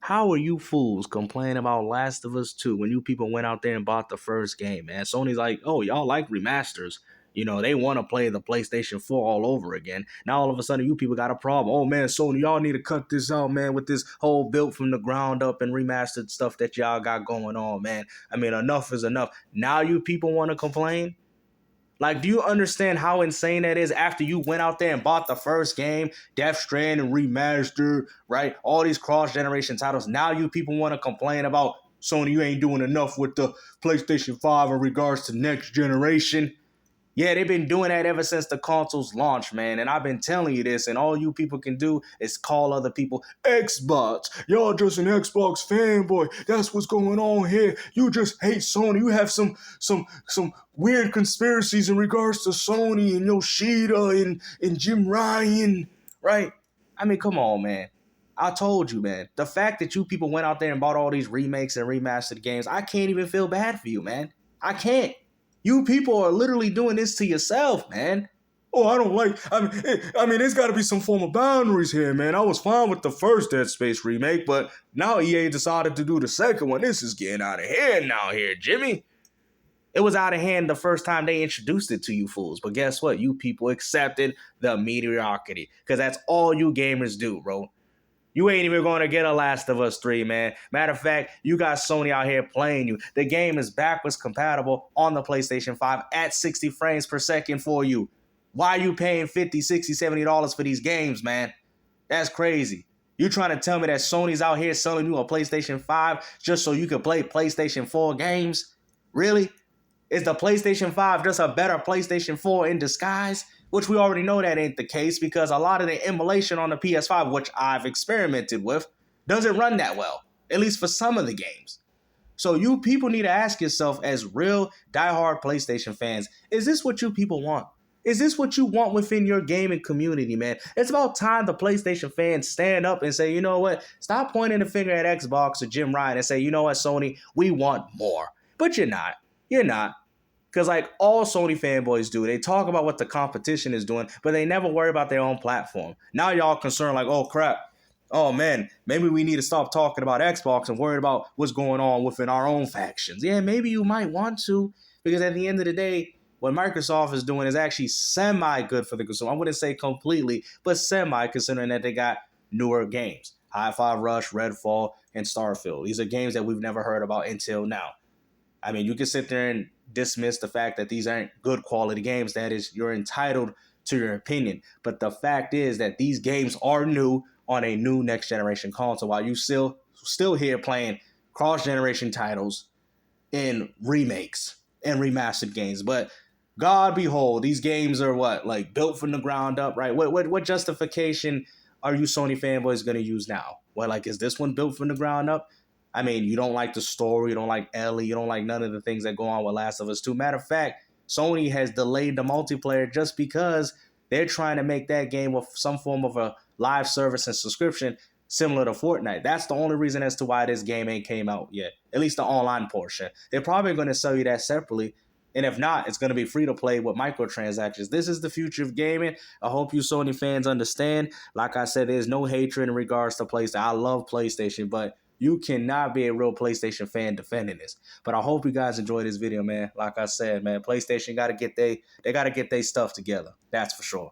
How are you fools complaining about Last of Us 2 when you people went out there and bought the first game, man? Sony's like, oh, y'all like remasters. They want to play the PlayStation 4 all over again. Now all of a sudden you people got a problem. Oh man, Sony, y'all need to cut this out, man, with this whole built from the ground up and remastered stuff that y'all got going on, man. I mean, enough is enough. Now you people want to complain? Like, do you understand how insane that is after you went out there and bought the first game, Death Stranding Remastered, right? All these cross-generation titles. Now you people want to complain about Sony, you ain't doing enough with the PlayStation 5 in regards to next generation. Yeah, they've been doing that ever since the console's launch, man. And I've been telling you this, and all you people can do is call other people Xbox. Y'all just an Xbox fanboy. That's what's going on here. You just hate Sony. You have some weird conspiracies in regards to Sony and Yoshida and Jim Ryan, right? I mean, come on, man. I told you, man. The fact that you people went out there and bought all these remakes and remastered games, I can't even feel bad for you, man. I can't. You people are literally doing this to yourself, man. Oh, I don't like. I mean, there's got to be some form of boundaries here, man. I was fine with the first Dead Space remake, but now EA decided to do the second one. This is getting out of hand now, here, Jimmy. It was out of hand the first time they introduced it to you fools, but guess what? You people accepted the mediocrity because that's all you gamers do, bro. You ain't even going to get a Last of Us 3, man. Matter of fact, you got Sony out here playing you. The game is backwards compatible on the PlayStation 5 at 60 frames per second for you. Why are you paying $50, $60, $70 for these games, man? That's crazy. You trying to tell me that Sony's out here selling you a PlayStation 5 just so you can play PlayStation 4 games? Really? Is the PlayStation 5 just a better PlayStation 4 in disguise? Which we already know that ain't the case because a lot of the emulation on the PS5, which I've experimented with, doesn't run that well, at least for some of the games. So you people need to ask yourself as real diehard PlayStation fans, is this what you people want? Is this what you want within your gaming community, man? It's about time the PlayStation fans stand up and say, you know what? Stop pointing the finger at Xbox or Jim Ryan and say, you know what, Sony, we want more. But you're not. You're not. Because like all Sony fanboys do, they talk about what the competition is doing, but they never worry about their own platform. Now y'all concerned like, oh crap, oh man, maybe we need to stop talking about Xbox and worry about what's going on within our own factions. Yeah, maybe you might want to, because at the end of the day, what Microsoft is doing is actually semi-good for the consumer. I wouldn't say completely, but semi, considering that they got newer games. Hi-Fi Rush, Redfall, and Starfield. These are games that we've never heard about until now. I mean, you can sit there and dismiss the fact that these aren't good quality games. That is, you're entitled to your opinion. But the fact is that these games are new on a new next generation console while you still here playing cross-generation titles in remakes and remastered games. But God behold, these games are what? Like built from the ground up, right? What justification are you Sony fanboys going to use now? Well, like, is this one built from the ground up? I mean, you don't like the story, you don't like Ellie, you don't like none of the things that go on with Last of Us 2. Matter of fact, Sony has delayed the multiplayer just because they're trying to make that game with some form of a live service and subscription similar to Fortnite. That's the only reason as to why this game ain't came out yet, at least the online portion. They're probably going to sell you that separately, and if not, it's going to be free to play with microtransactions. This is the future of gaming. I hope you Sony fans understand. Like I said, there's no hatred in regards to PlayStation. I love PlayStation, but you cannot be a real PlayStation fan defending this. But I hope you guys enjoyed this video, man. Like I said, man, PlayStation got to get they stuff together. That's for sure.